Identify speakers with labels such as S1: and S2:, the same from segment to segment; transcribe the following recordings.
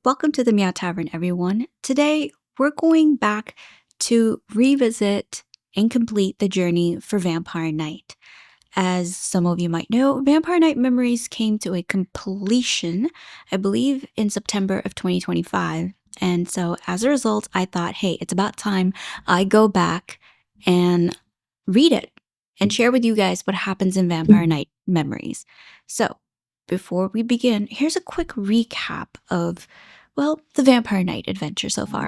S1: Welcome to the Meow Tavern, everyone. Today, we're going back to revisit and complete the journey for Vampire Knight. As some of you might know, Vampire Knight Memories came to a completion, I believe, in September of 2025. And so, as a result, I thought, hey, it's about time I go back and read it and share with you guys what happens in Vampire Knight Memories. So, before we begin, here's a quick recap of, well, the Vampire Knight adventure so far.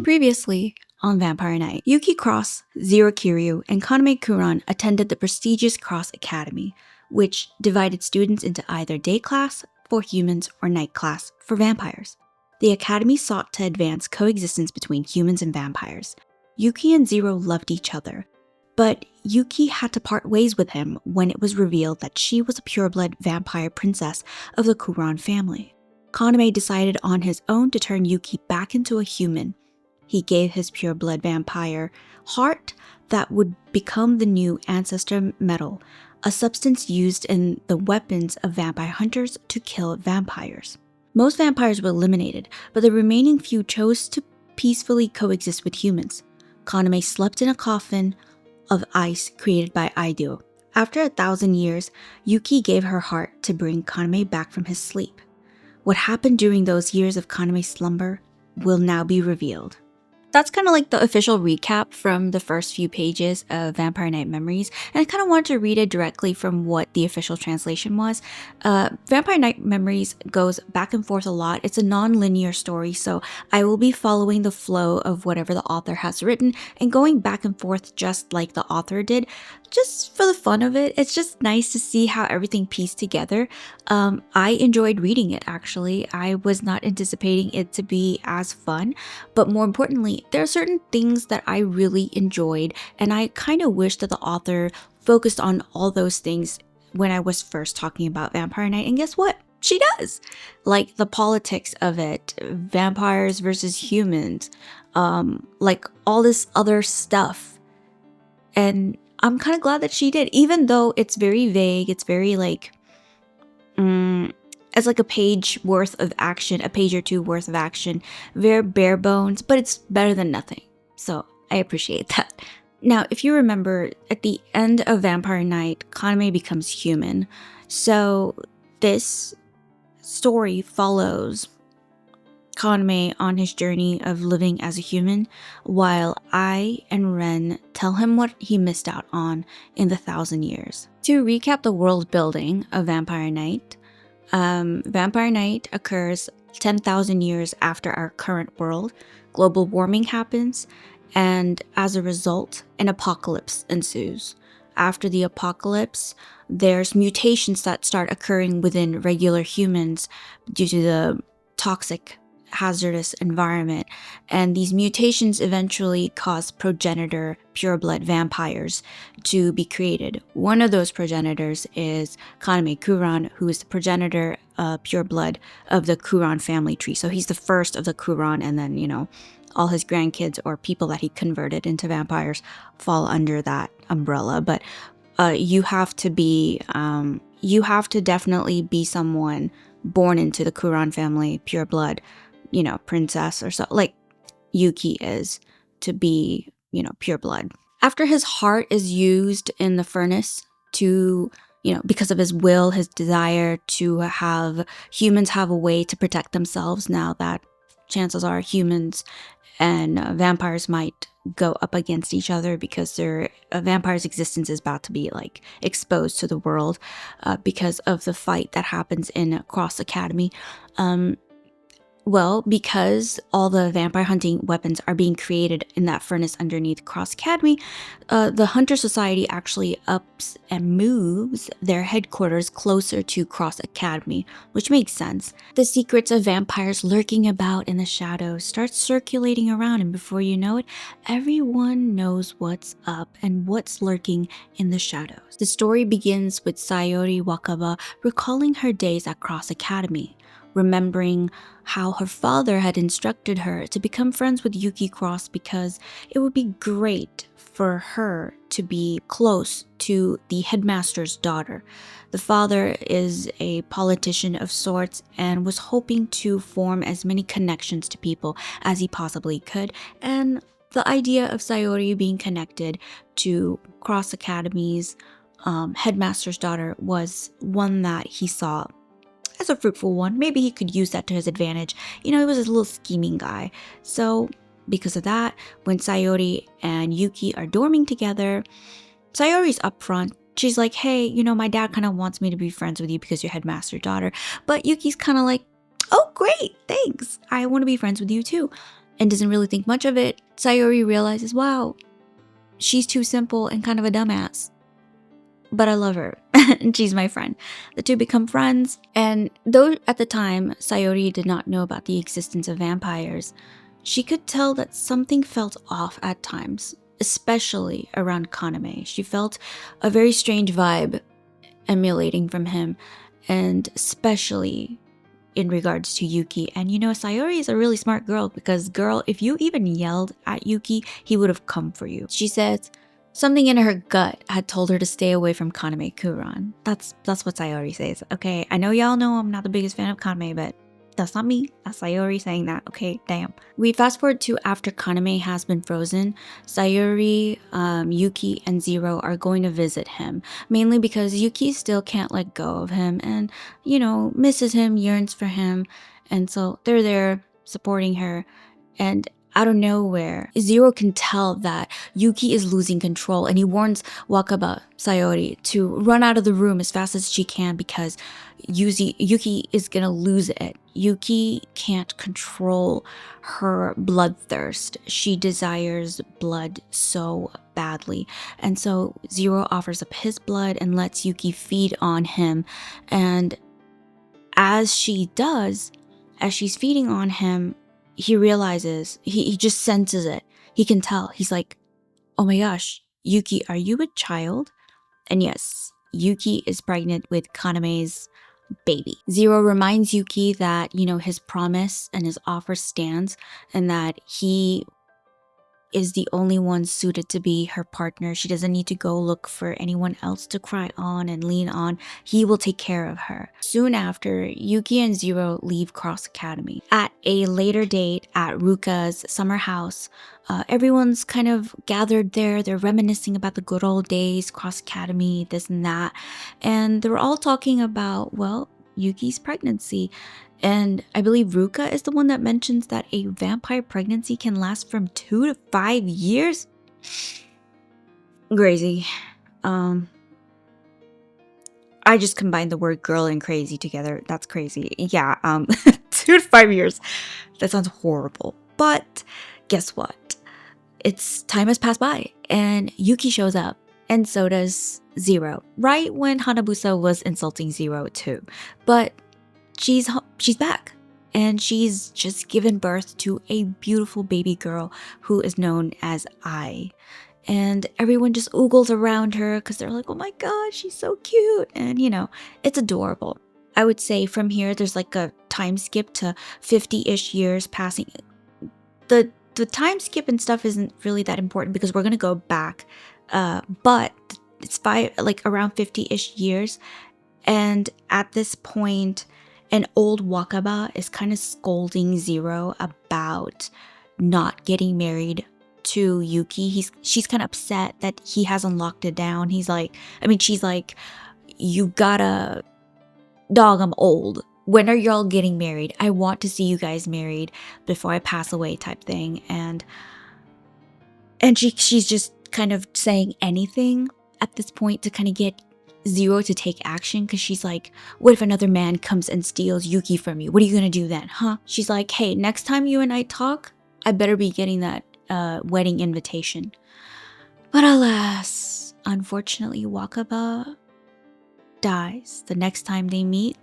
S1: Previously on Vampire Knight, Yuki Cross, Zero Kiryu, and Kaname Kuran attended the prestigious Cross Academy, which divided students into either day class for humans or night class for vampires. The academy sought to advance coexistence between humans and vampires. Yuki and Zero loved each other, but Yuki had to part ways with him when it was revealed that she was a pureblood vampire princess of the Kuran family. Kaname decided on his own to turn Yuki back into a human. He gave his pureblood vampire heart that would become the new ancestor metal, a substance used in the weapons of vampire hunters to kill vampires. Most vampires were eliminated, but the remaining few chose to peacefully coexist with humans. Kaname slept in a coffin of ice created by Aido. After 1,000 years, Yuki gave her heart to bring Kaname back from his sleep. What happened during those years of Kaname's slumber will now be revealed. That's kind of like the official recap from the first few pages of Vampire Knight Memories, and I kind of wanted to read it directly from what the official translation was. Vampire Knight Memories goes back and forth a lot. It's a non-linear story, so I will be following the flow of whatever the author has written and going back and forth just like the author did, just for the fun of it. It's just nice to see how everything pieced together. I enjoyed reading it, actually. I was not anticipating it to be as fun, but more importantly, there are certain things that I really enjoyed, and I kind of wish that the author focused on all those things when I was first talking about Vampire Knight, and guess what? She does! Like the politics of it, vampires versus humans, like all this other stuff. And I'm kind of glad that she did, even though it's very vague, it's very like, it's like a page worth of action, a page or two worth of action, very bare bones, but it's better than nothing. So I appreciate that. Now, if you remember, at the end of Vampire Knight, Kaname becomes human. So this story follows Kaname on his journey of living as a human, while I and Ren tell him what he missed out on in the 1,000 years. To recap the world building of Vampire Knight, Vampire Knight occurs 10,000 years after our current world. Global warming happens, and as a result, an apocalypse ensues. After the apocalypse, there's mutations that start occurring within regular humans due to the toxic, hazardous environment, and these mutations eventually cause progenitor pureblood vampires to be created. One of those progenitors is Kaname Kuran, who is the progenitor pureblood of the Kuran family tree. So he's the first of the Kuran, and then, you know, all his grandkids or people that he converted into vampires fall under that umbrella. But you have to definitely be someone born into the Kuran family, pureblood, you know, princess or so, like Yuki is, to be, you know, pure blood. After his heart is used in the furnace to, you know, because of his will, his desire to have humans have a way to protect themselves, now that chances are humans and vampires might go up against each other because their vampire's existence is about to be like exposed to the world because of the fight that happens in Cross Academy. Well, because all the vampire hunting weapons are being created in that furnace underneath Cross Academy, the Hunter Society actually ups and moves their headquarters closer to Cross Academy, which makes sense. The secrets of vampires lurking about in the shadows start circulating around, and before you know it, everyone knows what's up and what's lurking in the shadows. The story begins with Sayori Wakaba recalling her days at Cross Academy, remembering how her father had instructed her to become friends with Yuki Cross because it would be great for her to be close to the headmaster's daughter. The father is a politician of sorts and was hoping to form as many connections to people as he possibly could. And the idea of Sayori being connected to cross academies, headmaster's daughter, was one that he saw as a fruitful one. Maybe he could use that to his advantage. He was a little scheming guy. So because of that, when Sayori and Yuki are dorming together, Sayori's upfront. She's like, hey, my dad kind of wants me to be friends with you because you're headmaster's daughter. But Yuki's kind of like, oh, great, thanks. I want to be friends with you too. And doesn't really think much of it. Sayori realizes, wow, she's too simple and kind of a dumbass. But I love her, and she's my friend. The two become friends, and though at the time Sayori did not know about the existence of vampires, she could tell that something felt off at times, especially around Kaname. She felt a very strange vibe emanating from him, and especially in regards to Yuki. And Sayori is a really smart girl because, girl, if you even yelled at Yuki, he would have come for you. She says something in her gut had told her to stay away from Kaname-kuran. That's what Sayori says, okay? I know y'all know I'm not the biggest fan of Kaname, but that's not me. That's Sayori saying that, okay? Damn. We fast forward to after Kaname has been frozen. Sayori, Yuki, and Zero are going to visit him, mainly because Yuki still can't let go of him and, misses him, yearns for him. And so they're there supporting her. And out of nowhere, Zero can tell that Yuki is losing control, and he warns Wakaba Sayori to run out of the room as fast as she can because Yuki is gonna lose it. Yuki can't control her bloodthirst. She desires blood so badly. And so Zero offers up his blood and lets Yuki feed on him. And as she does, as she's feeding on him, he realizes, he just senses it. He can tell. He's like, oh my gosh, Yuki, are you a child? And yes, Yuki is pregnant with Kaname's baby. Zero reminds Yuki that, his promise and his offer stands, and that he is the only one suited to be her partner. She doesn't need to go look for anyone else to cry on and lean on. He will take care of her. Soon after, Yuki and Zero leave Cross Academy. At a later date at Ruka's summer house, everyone's kind of gathered there. They're reminiscing about the good old days, Cross Academy, this and that. And they're all talking about, well, Yuki's pregnancy. And I believe Ruka is the one that mentions that a vampire pregnancy can last from 2 to 5 years. Crazy. I just combined the word girl and crazy together. That's crazy. Yeah, 2 to 5 years. That sounds horrible. But guess what? Time has passed by, and Yuki shows up, and so does Zero. Right when Hanabusa was insulting Zero too. But she's back, and she's just given birth to a beautiful baby girl who is known as Ai. And everyone just oogles around her because they're like, oh my god, she's so cute. And it's adorable. I would say from here there's like a time skip to 50-ish years passing. The time skip and stuff isn't really that important because we're gonna go back, but it's around 50-ish years. And at this point, an old Wakaba is kind of scolding Zero about not getting married to Yuki. She's kind of upset that he hasn't locked it down. She's like, you gotta, dog, I'm old. When are y'all getting married? I want to see you guys married before I pass away, type thing. And she's just kind of saying anything at this point to kind of get Zero to take action, because she's like, what if another man comes and steals Yuki from you? What are you gonna do then, huh? She's like, hey, next time you and I talk, I better be getting that wedding invitation. But alas, unfortunately, Wakaba dies. The next time they meet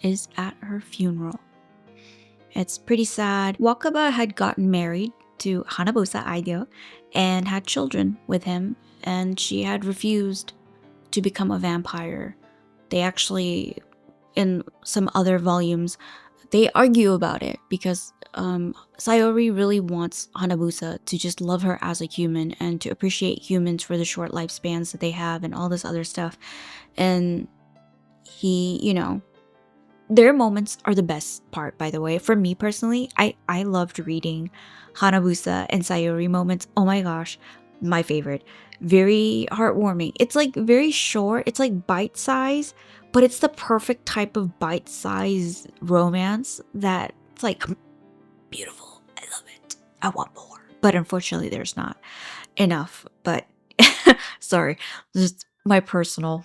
S1: is at her funeral. It's pretty sad. Wakaba had gotten married to Hanabusa Aido and had children with him, and she had refused to become a vampire. They actually, in some other volumes, they argue about it because Sayori really wants Hanabusa to just love her as a human and to appreciate humans for the short lifespans that they have and all this other stuff. And he, their moments are the best part, by the way. For me personally, I loved reading Hanabusa and Sayori moments. Oh my gosh, my favorite. Very heartwarming. It's like very short. It's like bite size, but it's the perfect type of bite size romance that it's like beautiful. I love it. I want more. But unfortunately, there's not enough. But sorry, just my personal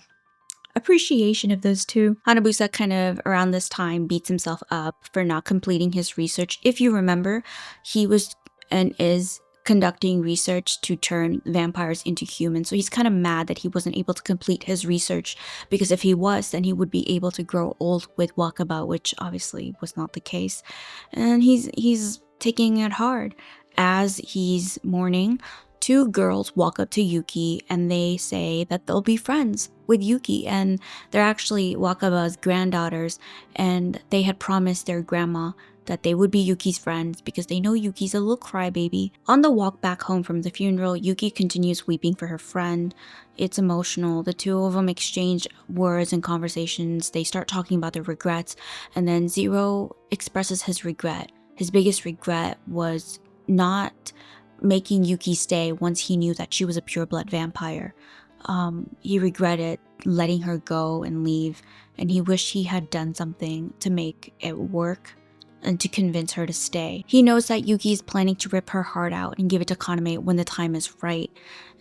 S1: appreciation of those two. Hanabusa kind of around this time beats himself up for not completing his research. If you remember, he was and is conducting research to turn vampires into humans. So he's kind of mad that he wasn't able to complete his research, because if he was, then he would be able to grow old with Wakaba, which obviously was not the case. And he's taking it hard. As he's mourning, two girls walk up to Yuki and they say that they'll be friends with Yuki, and they're actually Wakaba's granddaughters, and they had promised their grandma that they would be Yuki's friends because they know Yuki's a little crybaby. On the walk back home from the funeral, Yuki continues weeping for her friend. It's emotional. The two of them exchange words and conversations. They start talking about their regrets, and then Zero expresses his regret. His biggest regret was not making Yuki stay once he knew that she was a pureblood vampire. He regretted letting her go and leave, and he wished he had done something to make it work and to convince her to stay. He knows that Yuki is planning to rip her heart out and give it to Kaname when the time is right,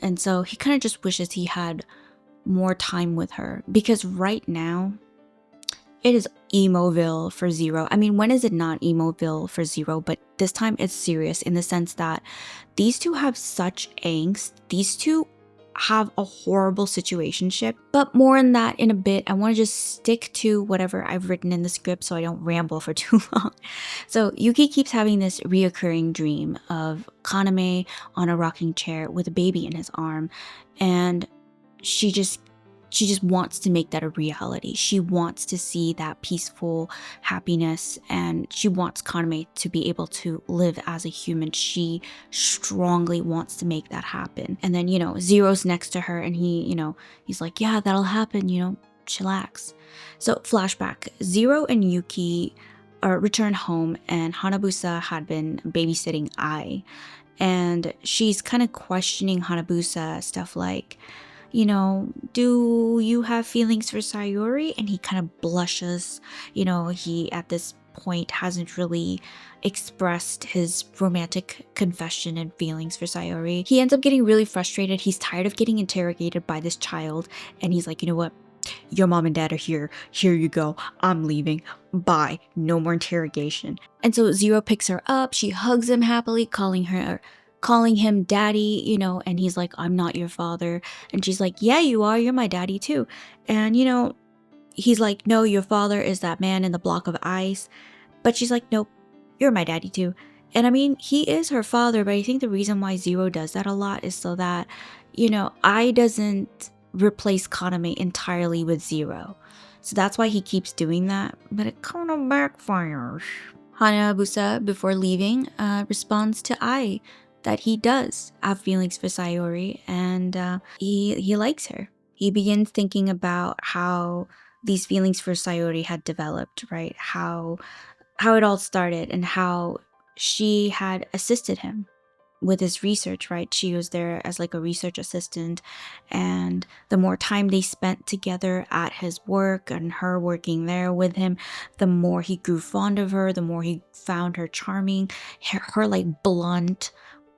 S1: and so he kind of just wishes he had more time with her, because right now it is emoville for Zero. I mean, when is it not emoville for Zero? But this time it's serious in the sense that these two have such angst. These two have a horrible situationship. But more on that in a bit. I want to just stick to whatever I've written in the script so I don't ramble for too long. So Yuki keeps having this reoccurring dream of Kaname on a rocking chair with a baby in his arm. And she just wants to make that a reality. She wants to see that peaceful happiness, and she wants Kaname to be able to live as a human. She strongly wants to make that happen. And then, Zero's next to her and he's like, yeah, that'll happen, chillax. So flashback, Zero and Yuki return home, and Hanabusa had been babysitting Ai. And she's kind of questioning Hanabusa, stuff like, do you have feelings for Sayori? And he kind of blushes. He at this point hasn't really expressed his romantic confession and feelings for Sayori. He ends up getting really frustrated. He's tired of getting interrogated by this child. And he's like, you know what? Your mom and dad are here. Here you go. I'm leaving. Bye. No more interrogation. And so Zero picks her up. She hugs him happily, calling him daddy, and he's like, I'm not your father. And she's like, yeah, you are. You're my daddy too. And, he's like, no, your father is that man in the block of ice. But she's like, nope, you're my daddy too. And I mean, he is her father, but I think the reason why Zero does that a lot is so that, I doesn't replace Kaname entirely with Zero. So that's why he keeps doing that, but it kind of backfires. Hanabusa, before leaving, responds to Ai that he does have feelings for Sayori, and he likes her. He begins thinking about how these feelings for Sayori had developed, right? How it all started and how she had assisted him with his research, right? She was there as like a research assistant, and the more time they spent together at his work and her working there with him, the more he grew fond of her, the more he found her charming. Her like blunt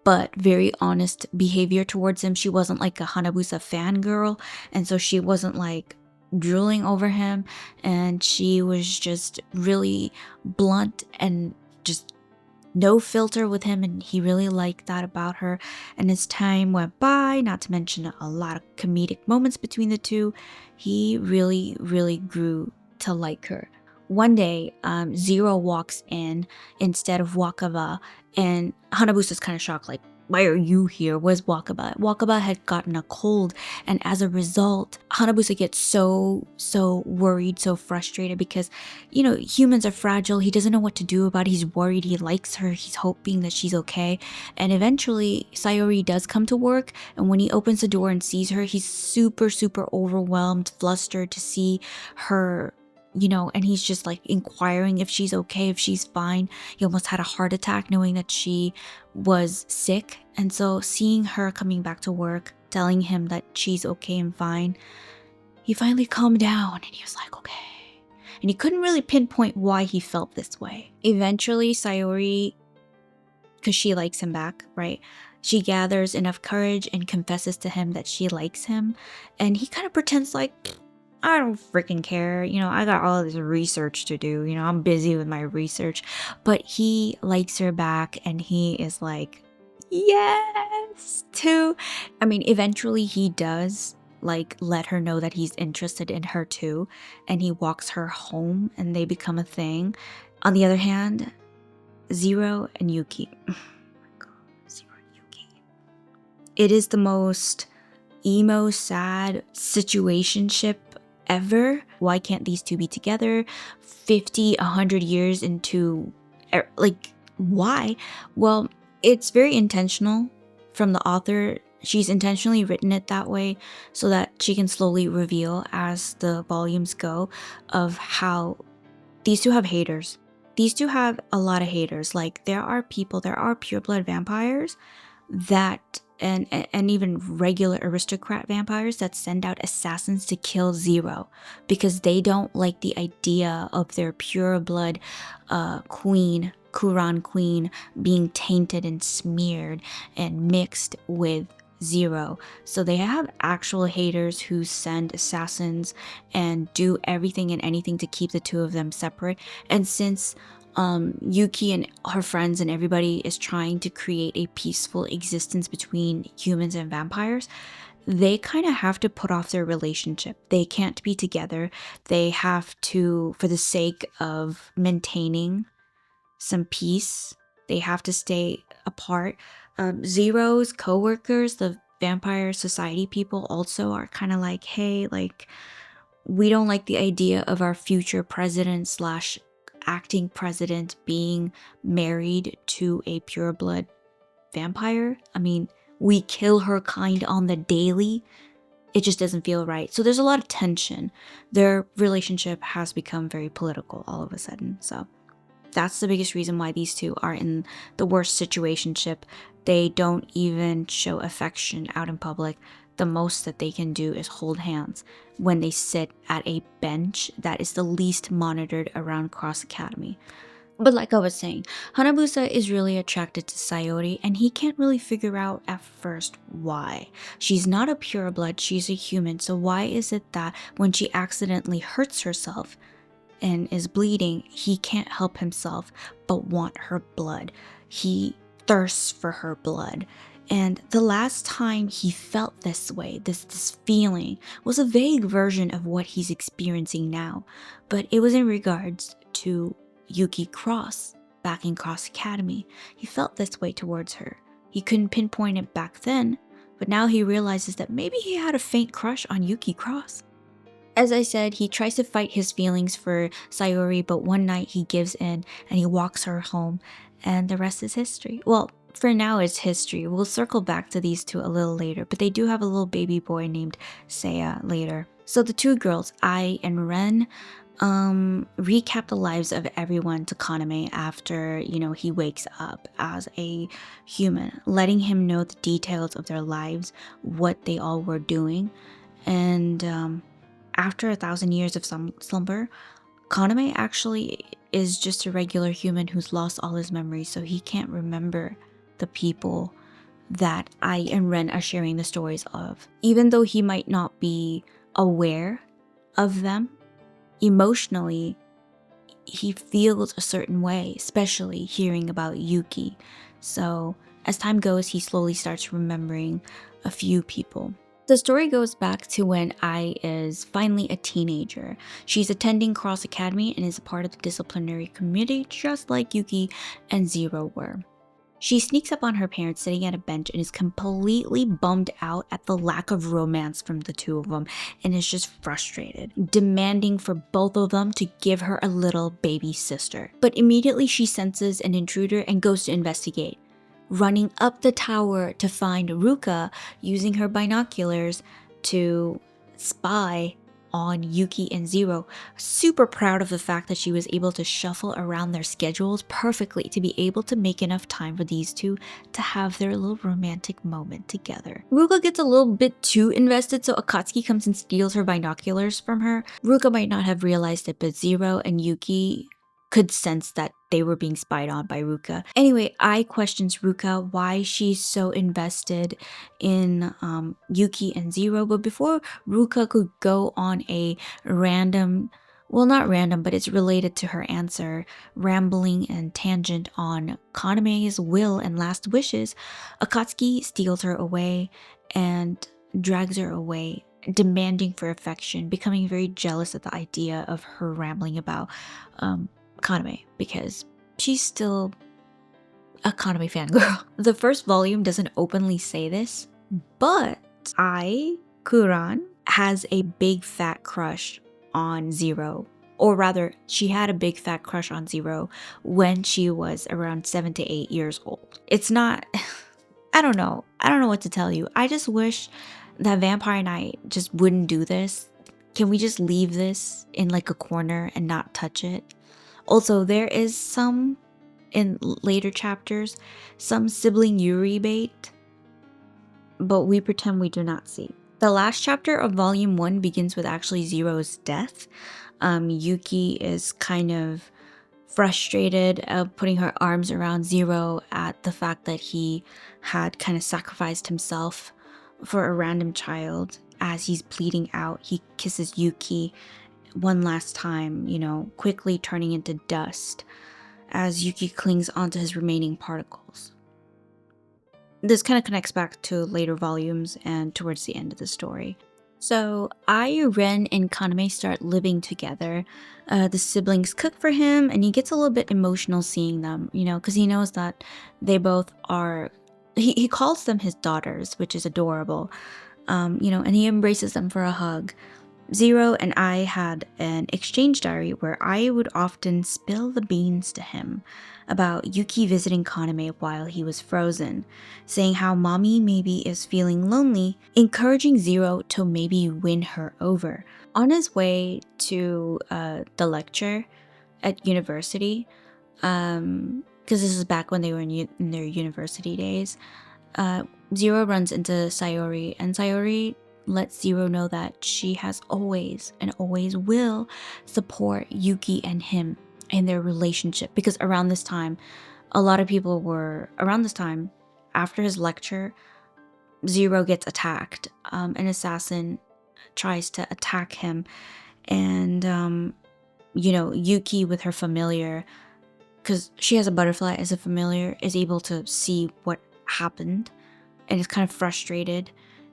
S1: but very honest behavior towards him. She wasn't like a Hanabusa fangirl, and so she wasn't like drooling over him, and she was just really blunt and just no filter with him, and he really liked that about her. And as time went by, not to mention a lot of comedic moments between the two, he really, really grew to like her. One day, Zero walks in instead of Wakaba, and Hanabusa's kind of shocked, like, why are you here? Where's Wakaba? Wakaba had gotten a cold, and as a result, Hanabusa gets so worried, so frustrated because, humans are fragile. He doesn't know what to do about it. He's worried. He likes her. He's hoping that she's okay. And eventually, Sayori does come to work, and when he opens the door and sees her, he's super overwhelmed, flustered to see her, and he's just like inquiring if she's okay, if she's fine. He almost had a heart attack knowing that she was sick. And so seeing her coming back to work, telling him that she's okay and fine, he finally calmed down and he was like, okay. And he couldn't really pinpoint why he felt this way. Eventually, Sayori, because she likes him back, right? She gathers enough courage and confesses to him that she likes him. And he kind of pretends like, I don't freaking care. I got all this research to do. I'm busy with my research. But he likes her back and he is like, yes, too. I mean, eventually he does let her know that he's interested in her too. And he walks her home and they become a thing. On the other hand, Zero and Yuki. Oh my God, Zero and Yuki. It is the most emo, sad situationship ever. Why can't these two be together 50, 100 years into, why? Well, it's very intentional from the author. She's intentionally written it that way so that she can slowly reveal as the volumes go of how these two have haters. These two have a lot of haters. There are pureblood vampires that and even regular aristocrat vampires that send out assassins to kill Zero because they don't like the idea of their pureblood queen, Kuran queen, being tainted and smeared and mixed with Zero. So they have actual haters who send assassins and do everything and anything to keep the two of them separate. And since Yuki and her friends and everybody is trying to create a peaceful existence between humans and vampires, they kind of have to put off their relationship. They can't be together. They have to, for the sake of maintaining some peace, they have to stay apart. Zero's co-workers, the vampire society people, also are kind of like, hey, we don't like the idea of our future president slash acting president being married to a pureblood vampire. I mean, we kill her kind on the daily. It just doesn't feel right. So there's a lot of tension. Their relationship has become very political all of a sudden. So that's the biggest reason why these two are in the worst situationship. They don't even show affection out in public. The most that they can do is hold hands when they sit at a bench that is the least monitored around Cross Academy. But like I was saying, Hanabusa is really attracted to Sayori and he can't really figure out at first why. She's not a pureblood, she's a human, so why is it that when she accidentally hurts herself and is bleeding, he can't help himself but want her blood? He thirsts for her blood. And the last time he felt this way, this feeling, was a vague version of what he's experiencing now. But it was in regards to Yuki Cross, back in Cross Academy. He felt this way towards her. He couldn't pinpoint it back then, but now he realizes that maybe he had a faint crush on Yuki Cross. As I said, he tries to fight his feelings for Sayori, but one night he gives in and he walks her home, and the rest is history. Well, for now it's history. We'll circle back to these two a little later, but they do have a little baby boy named Seiya later. So the two girls, Ai and Ren, recap the lives of everyone to Kaname after, he wakes up as a human, letting him know the details of their lives, what they all were doing. And after 1,000 years of slumber, Kaname actually is just a regular human who's lost all his memories, so he can't remember the people that Ai and Ren are sharing the stories of. Even though he might not be aware of them, emotionally, he feels a certain way, especially hearing about Yuki. So as time goes, he slowly starts remembering a few people. The story goes back to when Ai is finally a teenager. She's attending Cross Academy and is a part of the disciplinary community just like Yuki and Zero were. She sneaks up on her parents sitting at a bench and is completely bummed out at the lack of romance from the two of them and is just frustrated, demanding for both of them to give her a little baby sister. But immediately she senses an intruder and goes to investigate, running up the tower to find Ruka using her binoculars to spy on Yuki and Zero. Super proud of the fact that she was able to shuffle around their schedules perfectly to be able to make enough time for these two to have their little romantic moment together. Ruka gets a little bit too invested, so Akatsuki comes and steals her binoculars from her. Ruka might not have realized it, but Zero and Yuki could sense that they were being spied on by Ruka. Anyway, Ai questions Ruka why she's so invested in Yuki and Zero, but before Ruka could go on a random, well, not random, but it's related to her answer, rambling and tangent on Kaname's will and last wishes, Akatsuki steals her away and drags her away, demanding for affection, becoming very jealous at the idea of her rambling about Kaname because she's still a Kaname fangirl. The first volume doesn't openly say this, but Kuran has a big fat crush on Zero. Or rather, she had a big fat crush on Zero when she was around 7 to 8 years old. It's not, I don't know what to tell you. I just wish that Vampire Knight just wouldn't do this. Can we just leave this in like a corner and not touch it? Also, there is some, in later chapters, some sibling Yuri bait, but we pretend we do not see. The last chapter of volume 1 begins with actually Zero's death. Yuki is kind of frustrated, putting her arms around Zero at the fact that he had kind of sacrificed himself for a random child. As he's bleeding out, he kisses Yuki one last time, quickly turning into dust as Yuki clings onto his remaining particles. This kind of connects back to later volumes and towards the end of the story. So Ai, Ren, and Kaname start living together. The siblings cook for him, and he gets a little bit emotional seeing them, because he knows that they both are, he calls them his daughters, which is adorable, and he embraces them for a hug. Zero and I had an exchange diary where I would often spill the beans to him about Yuki visiting Kaname while he was frozen, saying how mommy maybe is feeling lonely, encouraging Zero to maybe win her over. On his way to the lecture at university, because this is back when they were in their university days, Zero runs into Sayori, and Sayori lets Zero know that she has always and always will support Yuki and him in their relationship, because around this time, after his lecture, Zero gets attacked. An assassin tries to attack him, and Yuki with her familiar, because she has a butterfly as a familiar, is able to see what happened and is kind of frustrated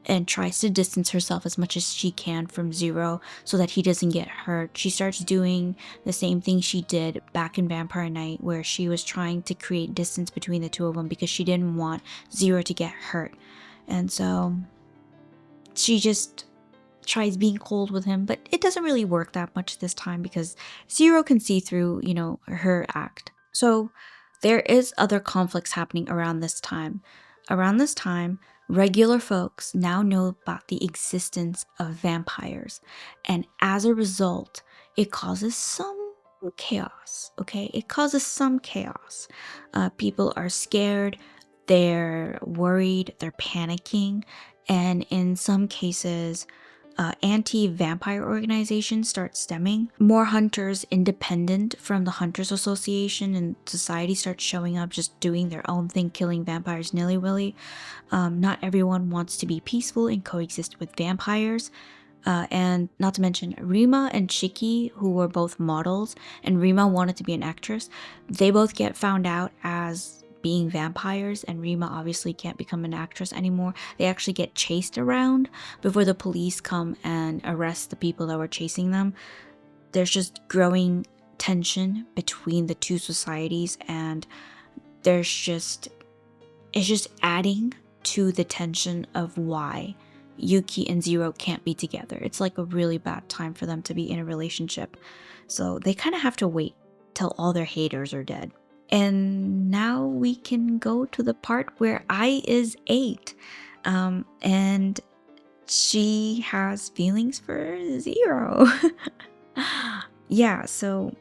S1: and tries to distance herself as much as she can from Zero so that he doesn't get hurt. She starts doing the same thing she did back in Vampire Knight, where she was trying to create distance between the two of them because she didn't want Zero to get hurt. And so she just tries being cold with him, but it doesn't really work that much this time because Zero can see through, her act. So there is other conflicts happening around this time. Around this time, regular folks now know about the existence of vampires, and as a result, it causes some chaos, okay? It causes some chaos. People are scared, they're worried, they're panicking, and in some cases, anti-vampire organizations start stemming. More hunters independent from the Hunters Association and society start showing up, just doing their own thing, killing vampires nilly-willy. Not everyone wants to be peaceful and coexist with vampires. And not to mention Rima and Shiki, who were both models, and Rima wanted to be an actress. They both get found out as being vampires, and Rima obviously can't become an actress anymore. They actually get chased around before the police come and arrest the people that were chasing them. There's just growing tension between the two societies, and there's just is just adding to the tension of why Yuki and Zero can't be together. It's like a really bad time for them to be in a relationship. So they kind of have to wait till all their haters are dead. And now we can go to the part where I is 8. And she has feelings for Zero. Yeah, so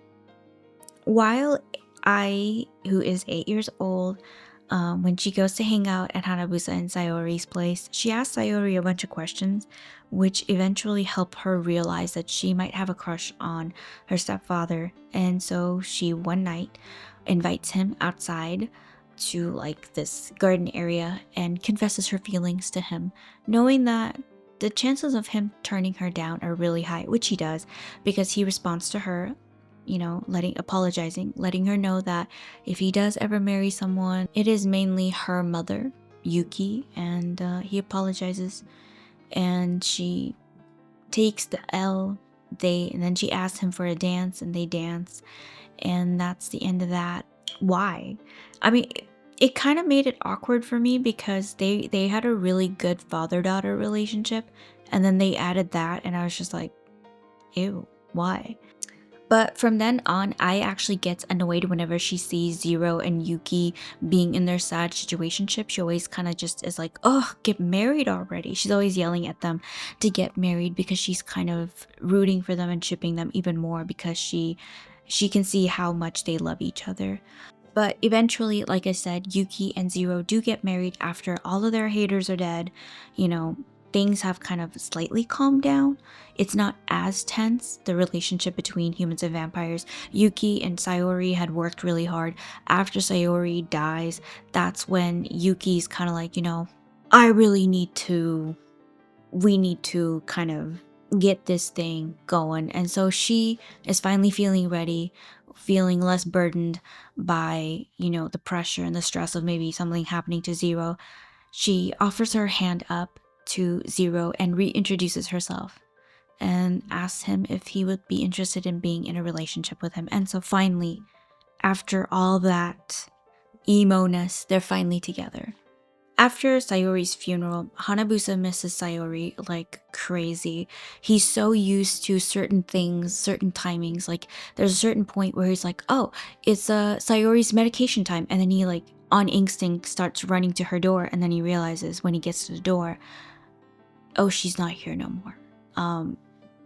S1: while I, who is 8 years old, when she goes to hang out at Hanabusa and Sayori's place, she asks Sayori a bunch of questions, which eventually help her realize that she might have a crush on her stepfather. And so she one night invites him outside to like this garden area and confesses her feelings to him, knowing that the chances of him turning her down are really high, which he does, because he responds to her, apologizing, letting her know that if he does ever marry someone, it is mainly her mother, Yuki, and he apologizes, and she takes the L. And then she asks him for a dance, and they dance, and that's the end of that. Why? I mean, it kind of made it awkward for me because they had a really good father-daughter relationship, and then they added that, and I was just like, ew, why? But from then on, I actually gets annoyed whenever she sees Zero and Yuki being in their sad situationship. She always kind of just is like, oh, get married already. She's always yelling at them to get married because she's kind of rooting for them and shipping them even more because she can see how much they love each other. But eventually, like I said, Yuki and Zero do get married after all of their haters are dead. Things have kind of slightly calmed down. It's not as tense, the relationship between humans and vampires. Yuki and Sayori had worked really hard. After Sayori dies, that's when Yuki's kind of like, we need to kind of get this thing going. And so she is finally feeling ready, feeling less burdened by, the pressure and the stress of maybe something happening to Zero. She offers her hand up to Zero and reintroduces herself and asks him if he would be interested in being in a relationship with him. And so finally, after all that emo-ness, they're finally together. After Sayori's funeral, Hanabusa misses Sayori like crazy. He's so used to certain things, certain timings. Like there's a certain point where he's like, oh, it's Sayori's medication time. And then he like on instinct starts running to her door. And then he realizes when he gets to the door, oh, she's not here no more.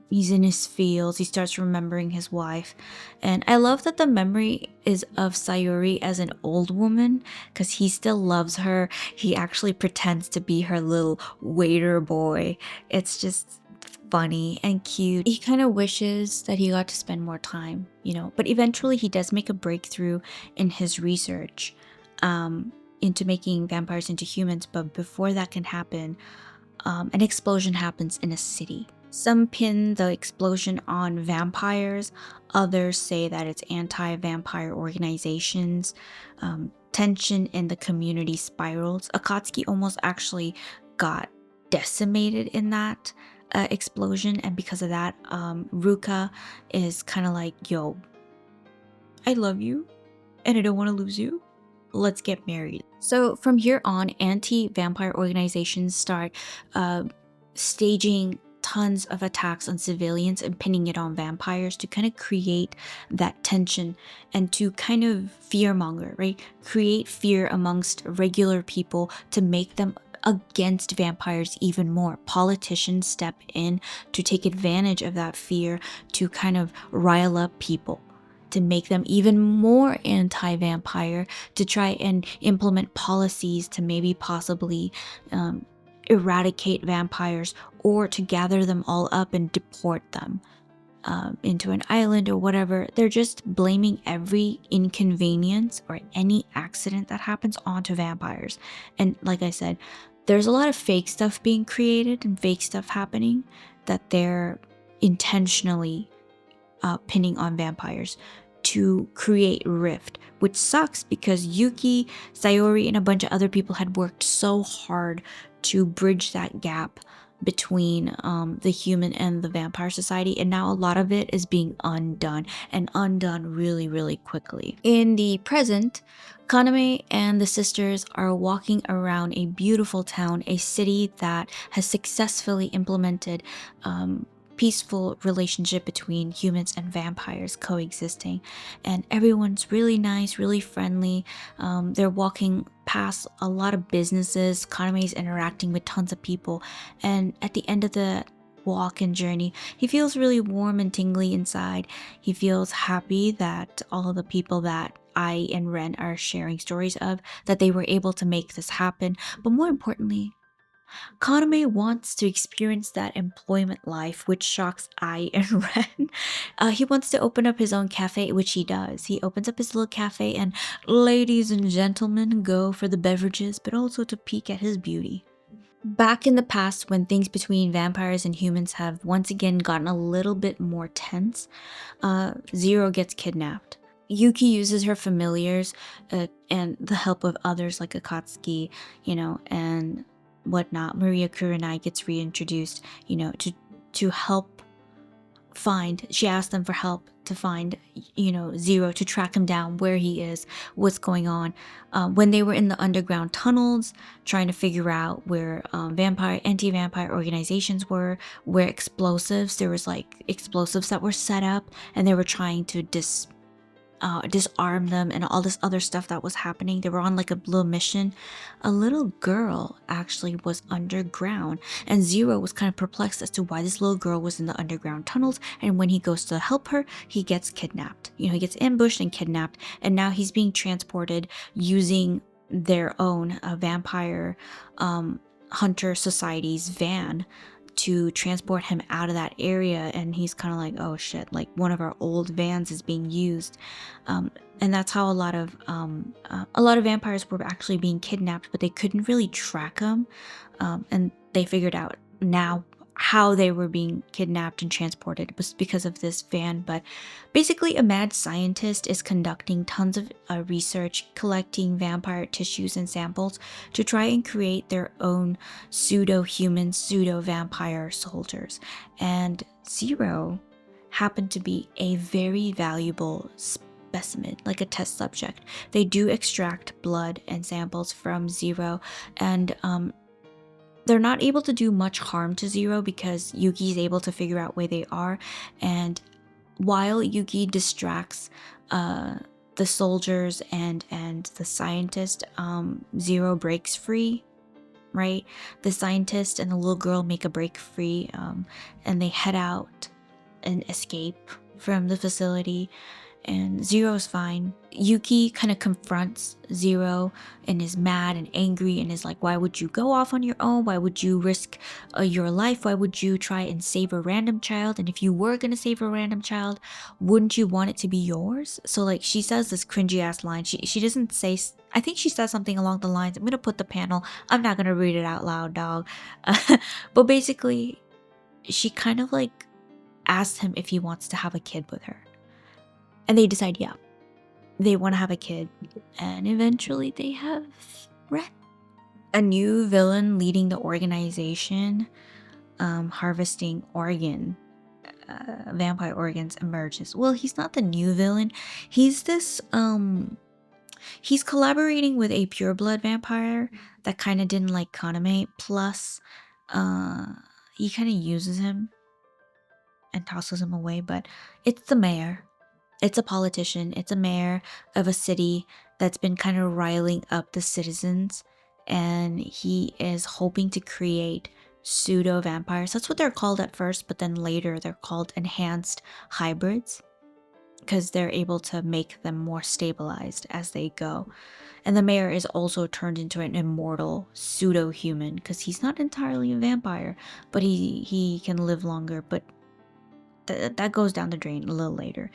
S1: He's in his feels. He starts remembering his wife. And I love that the memory is of Sayori as an old woman because he still loves her. He actually pretends to be her little waiter boy. It's just funny and cute. He kind of wishes that he got to spend more time, but eventually he does make a breakthrough in his research into making vampires into humans. But before that can happen, an explosion happens in a city. Some pin the explosion on vampires, others say that it's anti-vampire organizations. Tension in the community spirals. Akatsuki almost actually got decimated in that explosion, and because of that, Ruka is kind of like, yo, I love you, and I don't want to lose you. Let's get married. So from here on, anti-vampire organizations start staging tons of attacks on civilians and pinning it on vampires to kind of create that tension and to kind of fearmonger, right? Create fear amongst regular people to make them against vampires even more. Politicians step in to take advantage of that fear to kind of rile up people, to make them even more anti-vampire, to try and implement policies to maybe possibly eradicate vampires, or to gather them all up and deport them into an island or whatever. They're just blaming every inconvenience or any accident that happens onto vampires. And like I said, there's a lot of fake stuff being created and fake stuff happening that they're intentionally pinning on vampires to create rift, which sucks because Yuki, Sayori, and a bunch of other people had worked so hard to bridge that gap between the human and the vampire society, and now a lot of it is being undone, and undone really, really quickly. In the present, Kaname and the sisters are walking around a beautiful town, a city that has successfully implemented peaceful relationship between humans and vampires coexisting, and everyone's really nice, really friendly. They're walking past a lot of businesses. Kaname is interacting with tons of people, and at the end of the walk and journey, he feels really warm and tingly inside. He feels happy that all of the people that I and Ren are sharing stories of, that they were able to make this happen. But more importantly, Kaname wants to experience that employment life, which shocks I and Ren. He wants to open up his own cafe, which he does. He opens up his little cafe, and ladies and gentlemen go for the beverages, but also to peek at his beauty. Back in the past, when things between vampires and humans have once again gotten a little bit more tense, Zero gets kidnapped. Yuki uses her familiars and the help of others like Akatsuki, and whatnot. Maria Kurenai gets reintroduced, to help find. She asked them for help to find, Zero, to track him down, where he is, what's going on. When they were in the underground tunnels, trying to figure out where anti-vampire organizations were, where explosives, there was like explosives that were set up, and they were trying to disarm them and all this other stuff that was happening. They were on like a little mission. A little girl actually was underground, and Zero was kind of perplexed as to why this little girl was in the underground tunnels. And when he goes to help her, he gets kidnapped. He gets ambushed and kidnapped, and now he's being transported using their own vampire hunter society's van to transport him out of that area. And he's kind of like, oh shit, like one of our old vans is being used. And that's how a lot of vampires were actually being kidnapped, but they couldn't really track them. And they figured out now how they were being kidnapped and transported. It was because of this van. But basically, a mad scientist is conducting tons of research, collecting vampire tissues and samples to try and create their own pseudo-human, pseudo-vampire soldiers. And Zero happened to be a very valuable specimen, like a test subject. They do extract blood and samples from Zero, and they're not able to do much harm to Zero because Yuki's able to figure out where they are. And while Yuki distracts the soldiers and the scientist, Zero breaks free, right? The scientist and the little girl make a break free, and they head out and escape from the facility. And Zero's fine. Yuki kind of confronts Zero and is mad and angry and is like, why would you go off on your own? Why would you risk your life? Why would you try and save a random child? And if you were going to save a random child, wouldn't you want it to be yours? So like she says this cringy ass line. She doesn't say, I think she says something along the lines, I'm going to put the panel, I'm not going to read it out loud, dog. But basically, she kind of like asks him if he wants to have a kid with her. And they decide, yeah, they want to have a kid. And eventually they have Ren. A new villain leading the organization, harvesting vampire organs emerges. Well, he's not the new villain. He's this, he's collaborating with a pureblood vampire that kind of didn't like Kaname. Plus, he kind of uses him and tosses him away. But it's the mayor. It's a politician. It's a mayor of a city that's been kind of riling up the citizens, and he is hoping to create pseudo vampires. That's what they're called at first, but then later they're called enhanced hybrids because they're able to make them more stabilized as they go. And the mayor is also turned into an immortal pseudo human because he's not entirely a vampire, but he can live longer. But that goes down the drain a little later.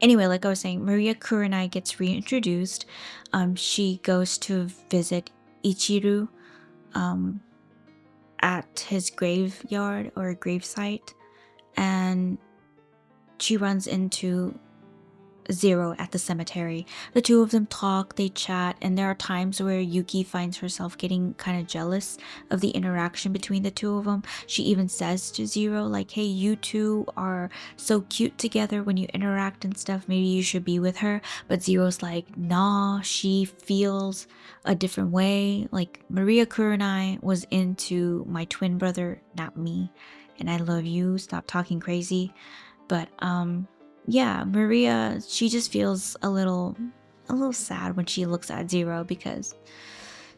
S1: Anyway, like I was saying, Maria Kurenai gets reintroduced. She goes to visit Ichiru at his graveyard or gravesite, and she runs into Zero at the cemetery. The two of them talk, they chat, and there are times where Yuki finds herself getting kind of jealous of the interaction between the two of them. She even says to Zero, like, hey, you two are so cute together when you interact and stuff, maybe you should be with her. But Zero's like, nah, she feels a different way. Like, Maria Kurenai was into my twin brother, not me, and I love you, stop talking crazy. But yeah, Maria, she just feels a little sad when she looks at Zero because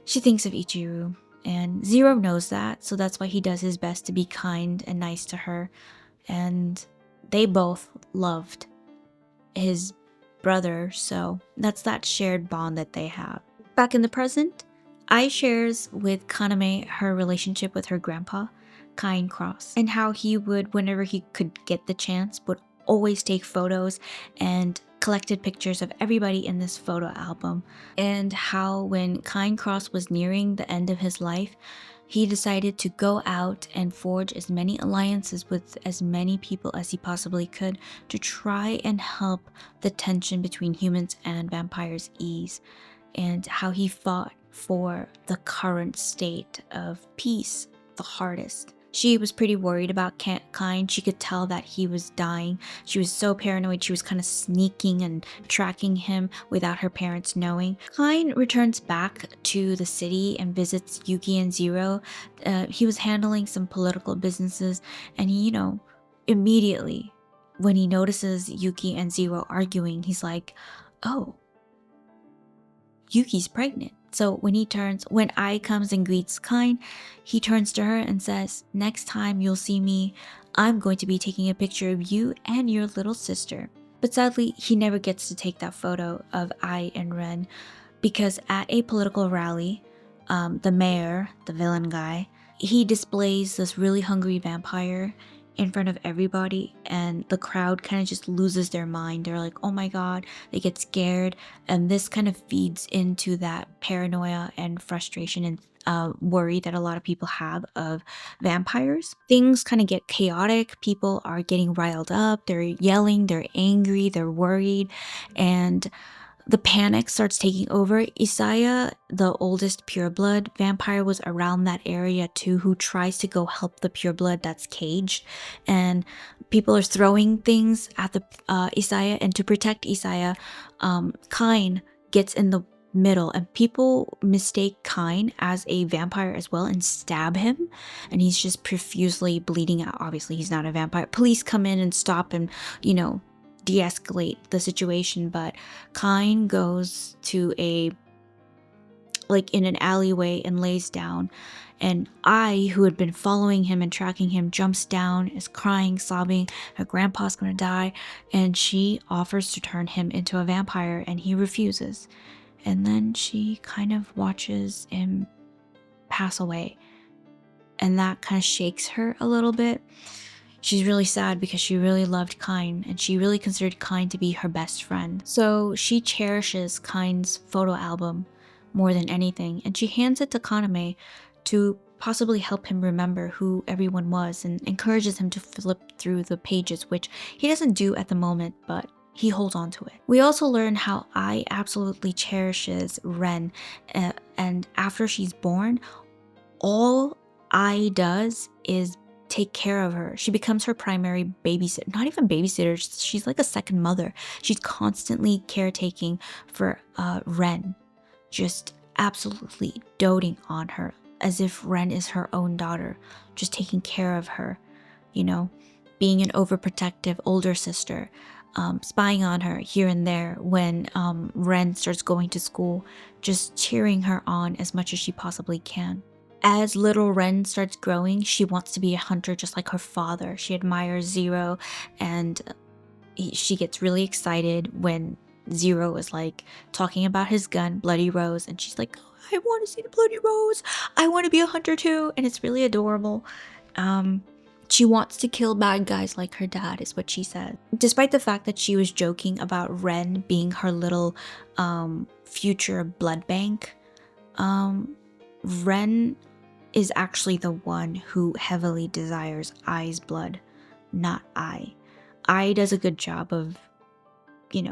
S1: she thinks of Ichiru, and Zero knows that, so that's why he does his best to be kind and nice to her. And they both loved his brother, so that's that shared bond that they have. Back in the present, Ai shares with Kaname her relationship with her grandpa, Kain Cross, and how he would, whenever he could get the chance, would always take photos and collected pictures of everybody in this photo album. And how when Kain Cross was nearing the end of his life, he decided to go out and forge as many alliances with as many people as he possibly could to try and help the tension between humans and vampires ease, and how he fought for the current state of peace the hardest. She was pretty worried about Kain. She could tell that he was dying. She was so paranoid. She was kind of sneaking and tracking him without her parents knowing. Kain returns back to the city and visits Yuki and Zero. He was handling some political businesses, and he, immediately when he notices Yuki and Zero arguing, he's like, oh, Yuki's pregnant. So when Ai comes and greets Kain, he turns to her and says, next time you'll see me, I'm going to be taking a picture of you and your little sister. But sadly, he never gets to take that photo of Ai and Ren because at a political rally, the mayor, the villain guy, he displays this really hungry vampire in front of everybody, and the crowd kind of just loses their mind. They're like, oh my god, they get scared, and this kind of feeds into that paranoia and frustration and worry that a lot of people have of vampires. Things kind of get chaotic, people are getting riled up, they're yelling, they're angry, they're worried, and the panic starts taking over. Isaiah, the oldest pureblood vampire, was around that area too, who tries to go help the pureblood that's caged. And people are throwing things at the Isaiah, and to protect Isaiah, Kain gets in the middle, and people mistake Kain as a vampire as well and stab him, and he's just profusely bleeding out. Obviously, he's not a vampire. Police come in and stop him, de-escalate the situation, but Kain goes to in an alleyway and lays down, and Ai, who had been following him and tracking him, jumps down, is crying, sobbing, her grandpa's gonna die, and she offers to turn him into a vampire, and he refuses. And then she kind of watches him pass away, and that kind of shakes her a little bit. She's really sad because she really loved Kain, and she really considered Kain to be her best friend. So she cherishes Kain's photo album more than anything, and she hands it to Kaname to possibly help him remember who everyone was, and encourages him to flip through the pages, which he doesn't do at the moment, but he holds on to it. We also learn how Ai absolutely cherishes Ren, and after she's born, all Ai does is take care of her. She becomes her primary babysitter. Not even babysitter, she's like a second mother. She's constantly caretaking for Ren, just absolutely doting on her as if Ren is her own daughter, just taking care of her, being an overprotective older sister, spying on her here and there when Ren starts going to school, just cheering her on as much as she possibly can. As little Ren starts growing, she wants to be a hunter just like her father. She admires Zero, and she gets really excited when Zero is talking about his gun, Bloody Rose, and she's like, oh, I want to see the Bloody Rose. I want to be a hunter too, and it's really adorable. She wants to kill bad guys like her dad, is what she said. Despite the fact that she was joking about Ren being her little future blood bank, Ren is actually the one who heavily desires Ai's blood, not Ai. Ai does a good job of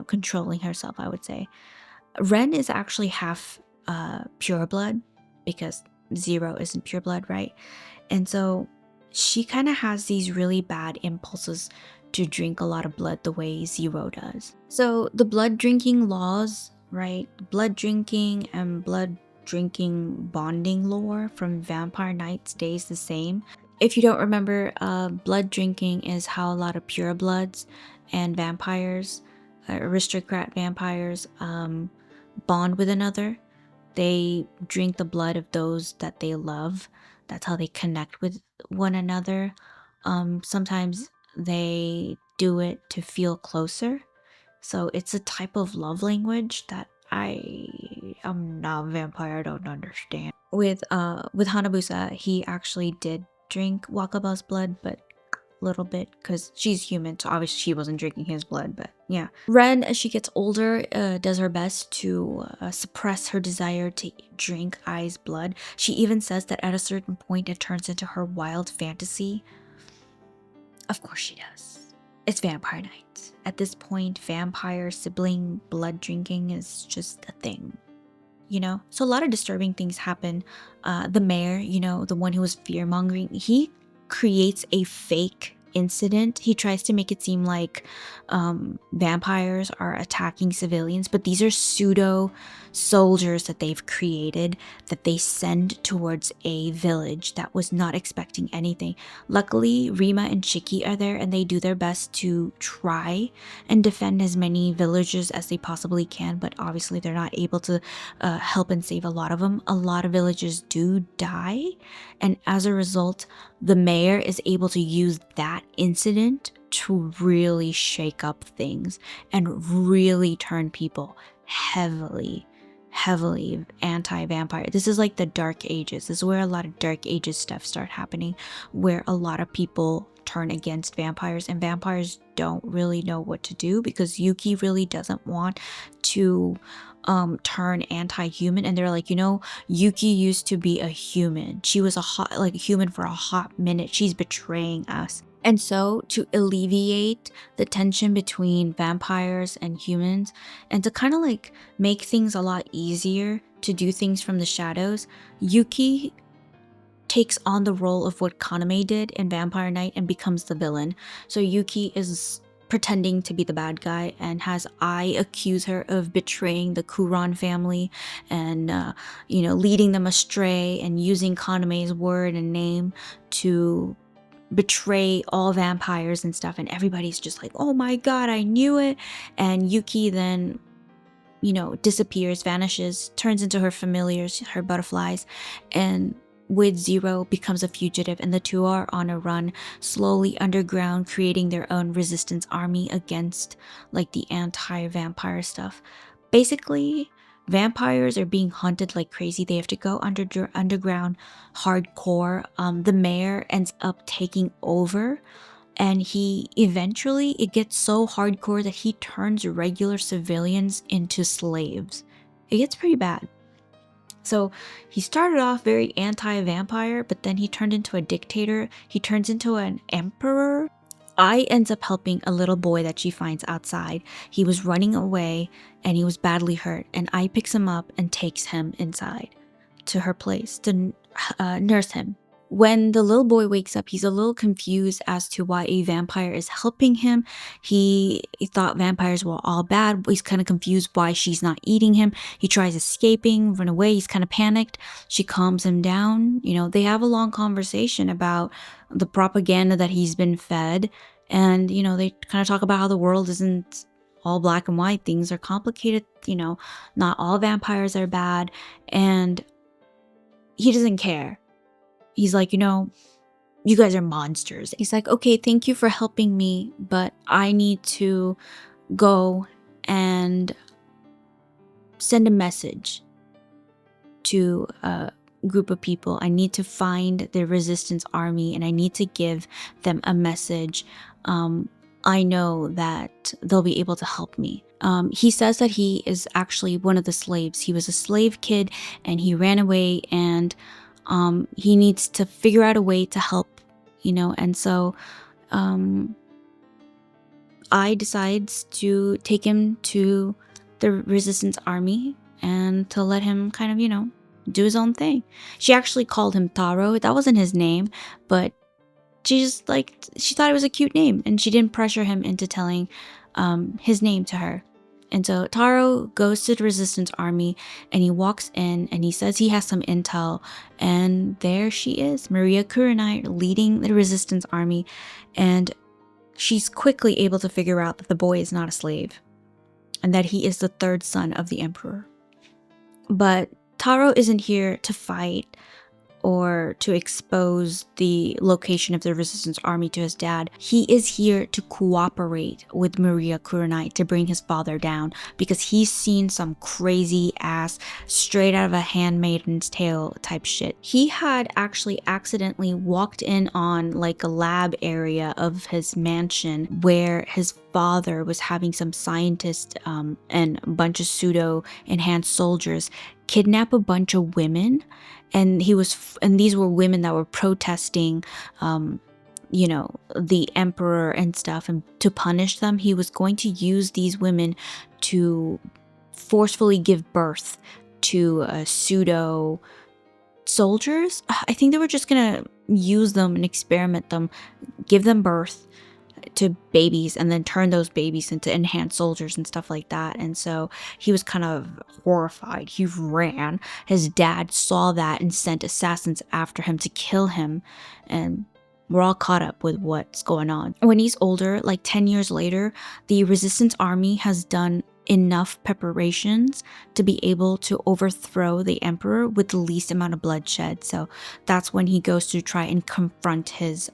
S1: controlling herself, I would say. Ren is actually half pure blood because Zero isn't pure blood, right? And so she kind of has these really bad impulses to drink a lot of blood the way Zero does. So the blood drinking laws, right? Blood drinking and blood drinking bonding lore from Vampire Knight stays the same. If you don't remember, blood drinking is how a lot of purebloods and vampires, aristocrat vampires, bond with another. They drink the blood of those that they love. That's how they connect with one another. Sometimes they do it to feel closer. So it's a type of love language that I'm not a vampire, I don't understand. With Hanabusa, he actually did drink Wakaba's blood, but a little bit because she's human, so obviously she wasn't drinking his blood. But yeah, Ren, as she gets older, does her best to suppress her desire to drink Ai's blood. She even says that at a certain point it turns into her wild fantasy. Of course she does. It's Vampire Night. At this point, vampire sibling blood drinking is just a thing. So a lot of disturbing things happen. The mayor, the one who was fear mongering, he creates a fake incident. He tries to make it seem like vampires are attacking civilians, but these are pseudo soldiers that they've created that they send towards a village that was not expecting anything. Luckily, Rima and Chiki are there and they do their best to try and defend as many villagers as they possibly can, but obviously they're not able to help and save a lot of them. A lot of villagers do die, and as a result, the mayor is able to use that incident to really shake up things and really turn people heavily anti-vampire. This is like the Dark Ages. This is where a lot of Dark Ages stuff start happening, where a lot of people turn against vampires, and vampires don't really know what to do because Yuki really doesn't want to turn anti-human. And they're like, Yuki used to be a human. She was a human for a hot minute. She's betraying us. And so, to alleviate the tension between vampires and humans, and to kind of like make things a lot easier to do things from the shadows, Yuki takes on the role of what Kaname did in Vampire Knight and becomes the villain. So Yuki is pretending to be the bad guy and has Ai accuse her of betraying the Kuran family and leading them astray and using Kaname's word and name to betray all vampires and stuff. And everybody's just like, oh my god, I knew it. And Yuki then disappears, vanishes, turns into her familiars, her butterflies, and with Zero becomes a fugitive, and the two are on a run slowly underground, creating their own resistance army against like the anti-vampire stuff. Basically, vampires are being hunted like crazy. They have to go underground hardcore. The mayor ends up taking over, and it gets so hardcore that he turns regular civilians into slaves. It gets pretty bad. So he started off very anti-vampire, but then he turned into a dictator. He turns into an emperor. Ai ends up helping a little boy that she finds outside. He was running away and he was badly hurt, and Ai picks him up and takes him inside to her place to nurse him. When the little boy wakes up, he's a little confused as to why a vampire is helping him. He thought vampires were all bad. He's kind of confused why she's not eating him. He tries escaping, run away. He's kind of panicked. She calms him down. They have a long conversation about the propaganda that he's been fed. And, they kind of talk about how the world isn't all black and white. Things are complicated. Not all vampires are bad. And he doesn't care. He's like, you guys are monsters. He's like, okay, thank you for helping me, but I need to go and send a message to a group of people. I need to find the resistance army and I need to give them a message. I know that they'll be able to help me. He says that he is actually one of the slaves. He was a slave kid and he ran away, and he needs to figure out a way to help, and so Ai decides to take him to the resistance army and to let him kind of, do his own thing. She actually called him Taro. That wasn't his name, but she thought it was a cute name, and she didn't pressure him into telling his name to her. And so Taro goes to the resistance army, and he walks in and he says he has some intel, and there she is, Maria Kurenai, leading the resistance army, and she's quickly able to figure out that the boy is not a slave and that he is the third son of the emperor. But Taro isn't here to fight or to expose the location of the resistance army to his dad. He is here to cooperate with Maria Kurenai to bring his father down, because he's seen some crazy ass straight out of a handmaiden's tale type shit. He had actually accidentally walked in on like a lab area of his mansion where his father was having some scientists and a bunch of pseudo enhanced soldiers kidnap a bunch of women, and these were women that were protesting the emperor and stuff, and to punish them he was going to use these women to forcefully give birth to pseudo soldiers. I think they were just gonna use them and experiment them, give them birth to babies, and then turn those babies into enhanced soldiers and stuff like that. And so he was kind of horrified. He ran. His dad saw that and sent assassins after him to kill him, and we're all caught up with what's going on. When he's older, like 10 years later, the resistance army has done enough preparations to be able to overthrow the emperor with the least amount of bloodshed. So that's when he goes to try and confront his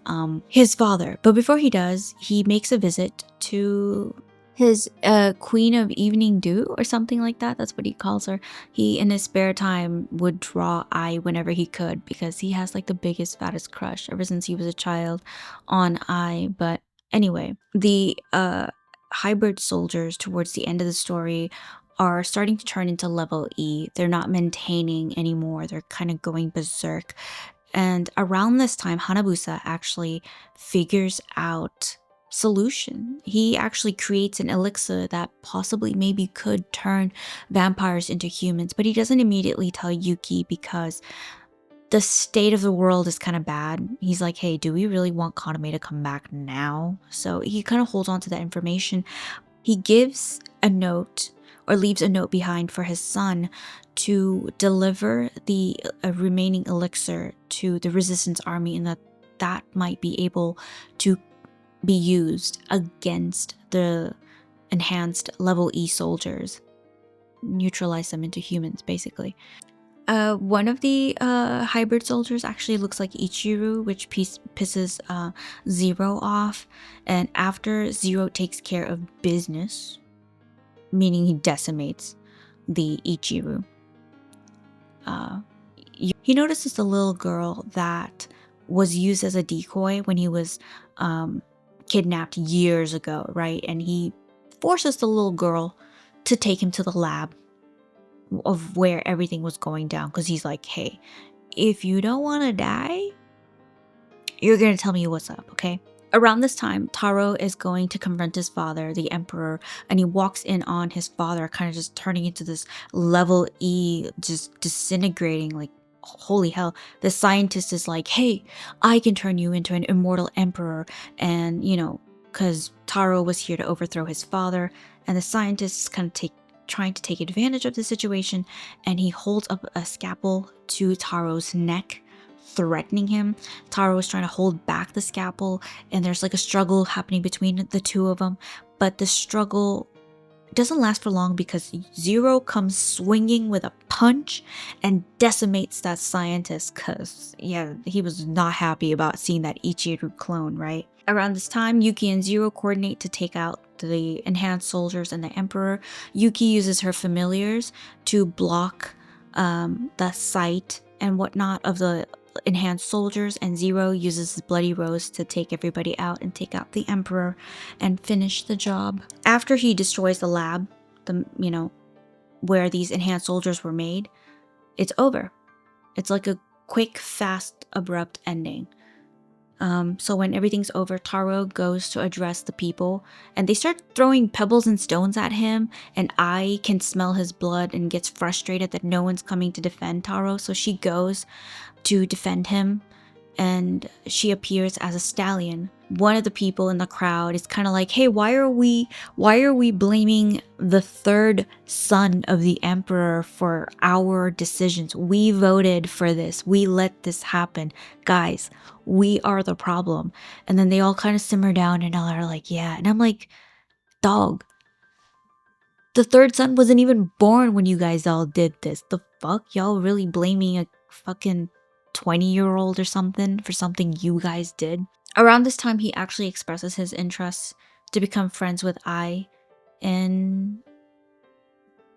S1: father. But before he does, he makes a visit to his Queen of Evening Dew or something like that. That's what he calls her. He, in his spare time, would draw Ai whenever he could, because he has like the biggest, fattest crush ever since he was a child on Ai. But anyway, the hybrid soldiers towards the end of the story are starting to turn into level E. They're not maintaining anymore. They're kind of going berserk. And around this time, Hanabusa actually figures out solution. He actually creates an elixir that possibly maybe could turn vampires into humans, but he doesn't immediately tell Yuki because the state of the world is kind of bad. He's like, hey, do we really want Kaname to come back now? So he kind of holds on to that information. He gives a note, or leaves a note behind for his son to deliver the remaining elixir to the resistance army, and that might be able to be used against the enhanced level E soldiers. Neutralize them into humans, basically. One of the hybrid soldiers actually looks like Ichiru, which pisses Zero off. And after Zero takes care of business, meaning he decimates the Ichiru, he notices the little girl that was used as a decoy when he was kidnapped years ago, right? And he forces the little girl to take him to the lab of where everything was going down, because he's like, hey, if you don't want to die, you're gonna tell me what's up, okay? Around this time, Taro is going to confront his father, the emperor, and he walks in on his father kind of just turning into this level E, just disintegrating. Like, holy hell. The scientist is like, hey, I can turn you into an immortal emperor. And because Taro was here to overthrow his father, and the scientist is kind of trying to take advantage of the situation, and he holds up a scalpel to Taro's neck, threatening him. Taro is trying to hold back the scalpel, and there's like a struggle happening between the two of them, but the struggle doesn't last for long because Zero comes swinging with a punch and decimates that scientist, because he was not happy about seeing that Ichiru clone, right? Around this time, Yuki and Zero coordinate to take out the enhanced soldiers and the emperor. Yuki uses her familiars to block the sight and whatnot of the enhanced soldiers, and Zero uses his bloody rose to take everybody out and take out the emperor and finish the job. After he destroys the lab, where these enhanced soldiers were made, it's over. It's like a quick, fast, abrupt ending. So when everything's over, Taro goes to address the people, and they start throwing pebbles and stones at him, and Ai can smell his blood and gets frustrated that no one's coming to defend Taro, so she goes to defend him, and she appears as a stallion. One of the people in the crowd is kind of like, hey, why are we blaming the third son of the emperor for our decisions? We voted for this. We let this happen. Guys, we are the problem. And then they all kind of simmer down and are like, yeah. And I'm like, dog, the third son wasn't even born when you guys all did this. The fuck? Y'all really blaming a fucking 20-year-old or something for something you guys did? Around this time, he actually expresses his interest to become friends with Ai, and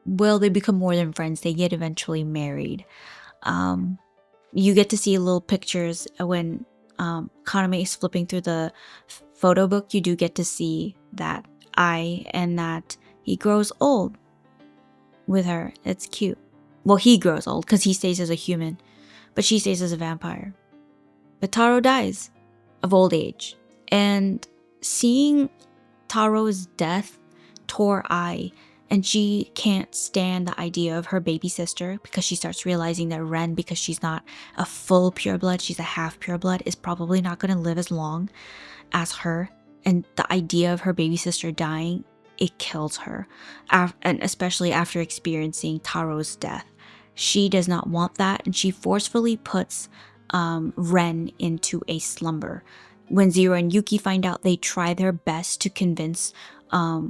S1: well, they become more than friends. They get eventually married. You get to see little pictures when Kaname is flipping through the photo book. You do get to see that Ai and that he grows old with her. It's cute. Well, he grows old because he stays as a human, but she stays as a vampire. But Taro dies of old age. And seeing Taro's death tore Ai, and she can't stand the idea of her baby sister because she starts realizing that Ren, because she's not a full pureblood, she's a half pureblood, is probably not going to live as long as her. And the idea of her baby sister dying, it kills her. And especially after experiencing Taro's death. She does not want that, and she forcefully puts Ren into a slumber. When Zero and Yuki find out, they try their best to convince Ai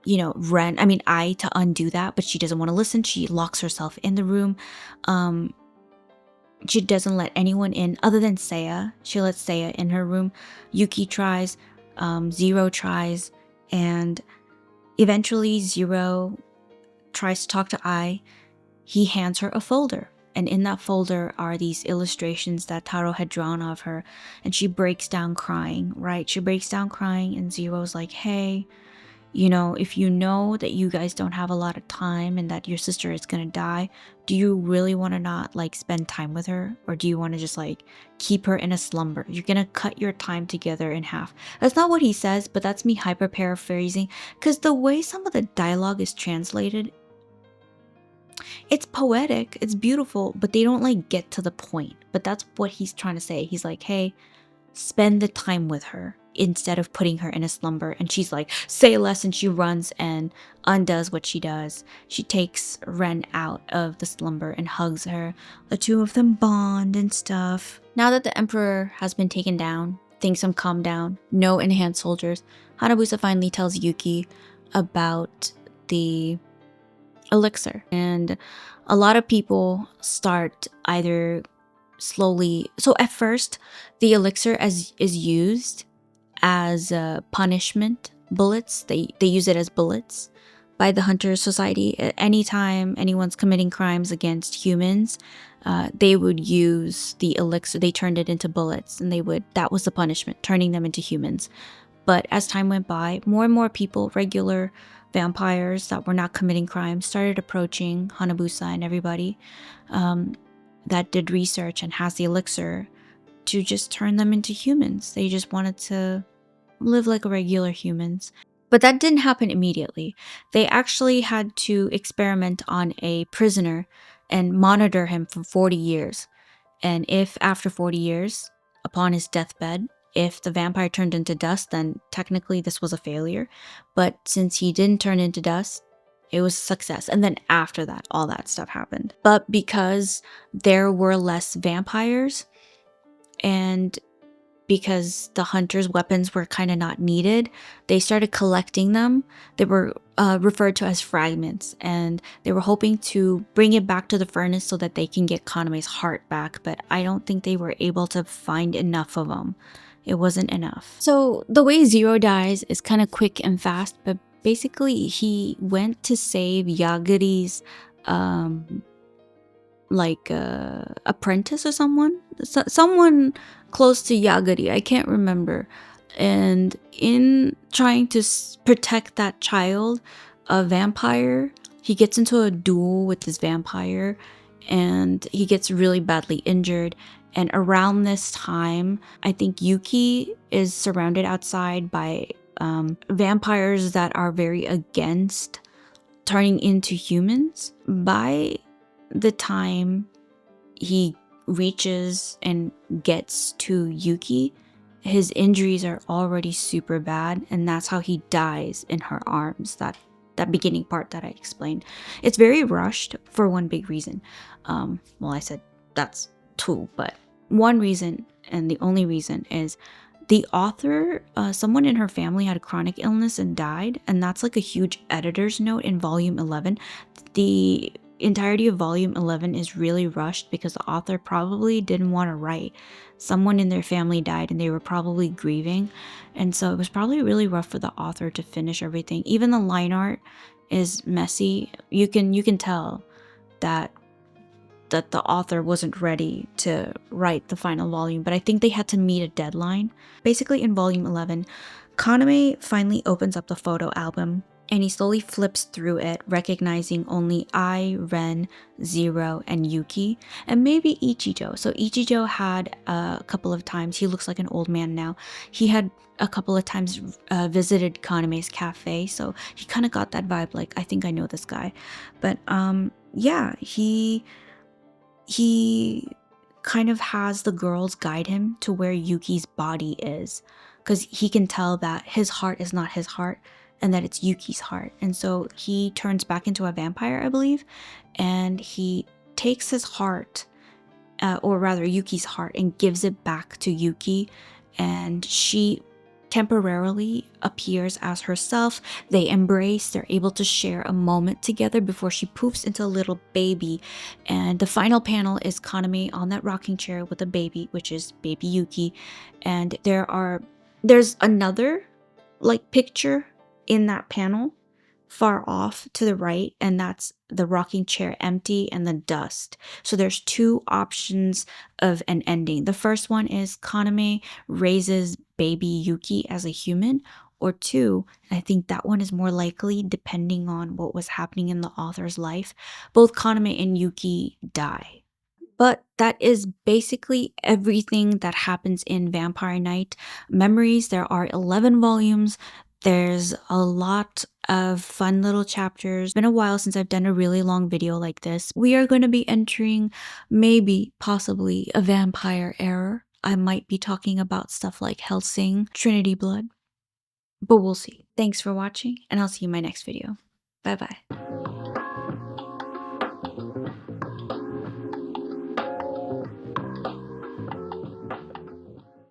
S1: to undo that, but she doesn't want to listen. She locks herself in the room. She doesn't let anyone in other than Seiya. She lets Seiya in her room. Yuki tries, Zero tries, and eventually Zero tries to talk to Ai. He hands her a folder, and in that folder are these illustrations that Taro had drawn of her, and she breaks down crying, right? She breaks down crying, and Zero's like, hey, if you know that you guys don't have a lot of time and that your sister is gonna die, do you really want to not spend time with her, or do you want to just keep her in a slumber? You're gonna cut your time together in half. That's not what he says, but that's me hyper paraphrasing, because the way some of the dialogue is translated, it's poetic, it's beautiful, but they don't get to the point. But that's what he's trying to say. He's like, hey, spend the time with her instead of putting her in a slumber. And she's like, say less, and she runs and undoes what she does. She takes Ren out of the slumber and hugs her. The two of them bond and stuff. Now that the emperor has been taken down, things have calmed down, no enhanced soldiers, Hanabusa finally tells Yuki about the elixir, and a lot of people start either slowly. So at first, the elixir is used as a punishment bullets. They use it as bullets by the Hunter Society. Anytime anyone's committing crimes against humans, they would use the elixir. They turned it into bullets, and that was the punishment, turning them into humans. But as time went by, more and more people, regular vampires that were not committing crimes, started approaching Hanabusa and everybody that did research and has the elixir to just turn them into humans. They just wanted to live like regular humans. But that didn't happen immediately. They actually had to experiment on a prisoner and monitor him for 40 years. And if after 40 years, upon his deathbed, if the vampire turned into dust, then technically this was a failure. But since he didn't turn into dust, it was a success. And then after that, all that stuff happened. But because there were less vampires, and because the hunters' weapons were kind of not needed, they started collecting them. They were referred to as fragments, and they were hoping to bring it back to the furnace so that they can get Kaname's heart back, but I don't think they were able to find enough of them. It wasn't enough. So the way Zero dies is kind of quick and fast, but basically he went to save Yaguri's apprentice or someone close to Yaguri, I can't remember. And in trying to protect that child, a vampire, he gets into a duel with this vampire, and he gets really badly injured, And around this time, I think Yuki is surrounded outside by vampires that are very against turning into humans. By the time he reaches and gets to Yuki, his injuries are already super bad, and that's how he dies in her arms. That beginning part that I explained. It's very rushed for one big reason. Well, I said that's two, but one reason and the only reason is the author, someone in her family had a chronic illness and died, and that's like a huge editor's note in volume 11. The entirety of volume 11 is really rushed because the author probably didn't want to write. Someone in their family died and they were probably grieving, and so it was probably really rough for the author to finish everything. Even the line art is messy. You can tell that the author wasn't ready to write the final volume, but I think they had to meet a deadline. Basically, in volume 11, Kaname finally opens up the photo album and he slowly flips through it, recognizing only I, Ren, Zero, and Yuki, and maybe Ichijo. So Ichijo had a couple of times, he looks like an old man now, he had a couple of times visited Kaname's cafe, so he kind of got that vibe, like, I think I know this guy. But yeah, he kind of has the girls guide him to where Yuki's body is, because he can tell that his heart is not his heart and that it's Yuki's heart. And so he turns back into a vampire, I believe, and he takes his heart, or rather Yuki's heart, and gives it back to Yuki, and she temporarily appears as herself. They embrace, they're able to share a moment together before she poofs into a little baby. And the final panel is Kaname on that rocking chair with a baby, which is baby Yuki. And there's another like picture in that panel far off to the right, and that's the rocking chair empty and the dust. So there's two options of an ending. The first one is Kaname raises baby Yuki as a human, or two, and I think that one is more likely depending on what was happening in the author's life, both Kaname and Yuki die. But that is basically everything that happens in Vampire Knight Memories. There are 11 volumes. There's a lot of fun little chapters. It's been a while since I've done a really long video like this. We are going to be entering maybe, possibly, a vampire era. I might be talking about stuff like Hellsing, Trinity Blood, but we'll see. Thanks for watching, and I'll see you in my next video. Bye bye.